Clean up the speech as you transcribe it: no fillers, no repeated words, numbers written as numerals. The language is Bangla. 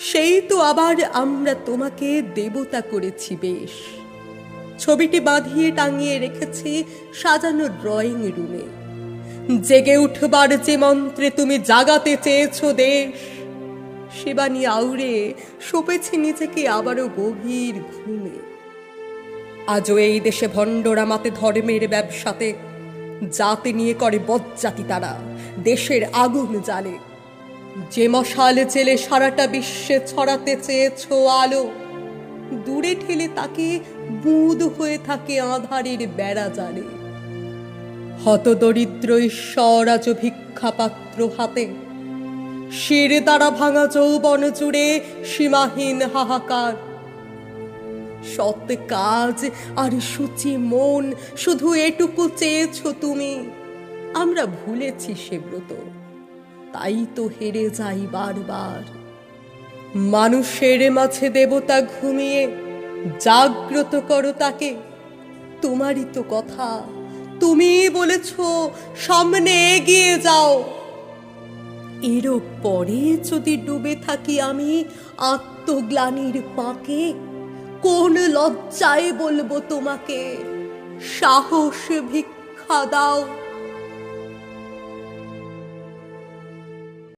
সেই তো আবার আমরা তোমাকে দেবতা করেছি বেশ। ছবিটি বাঁধিয়ে টাঙিয়ে রেখেছি সাজানো ড্রয়িং রুমে। জেগে উঠবার যে মন্ত্রে তুমি জাগাতে চেয়েছ দেশ, শিবানী আউড়ে সপেছি নিজেকে আবারও গভীর ঘুমে। আজও এই দেশে ভণ্ডরা মাতে ধর্মের ব্যবসাতে, জাতি নিয়ে করে বজ্জাতি তারা, দেশের আগুন জ্বালে। যে মশাল জেলে সারাটা বিশ্বে ছড়াতে চেয়েছ আলো, দূরে ঠেলে তাকে বুঁদ হয়ে থাকে আঁধারের বেড়া জালে। হতদরিদ্র ঈশ্বর আজ ভিক্ষা পাত্র হাতে, শির দ্বারা ভাঙা যৌবন জুড়ে সীমাহীন হাহাকার। সৎ কাজ আর শুচি মন শুধু এটুকু চেয়েছ তুমি, আমরা ভুলেছি সে ব্রত, তাই তো হেরে যাই বারবার। মানুষের মাঝে দেবতা ঘুমিয়ে জাগ্রত করো তাকে, তোমারই তো কথা, তুমি বলেছ সামনে এগিয়ে যাও। এরও পরে যদি ডুবে থাকি আমি আত্মগ্লানির পাকে, কোন লজ্জায় বলবো তোমাকে সাহস ভিক্ষা দাও।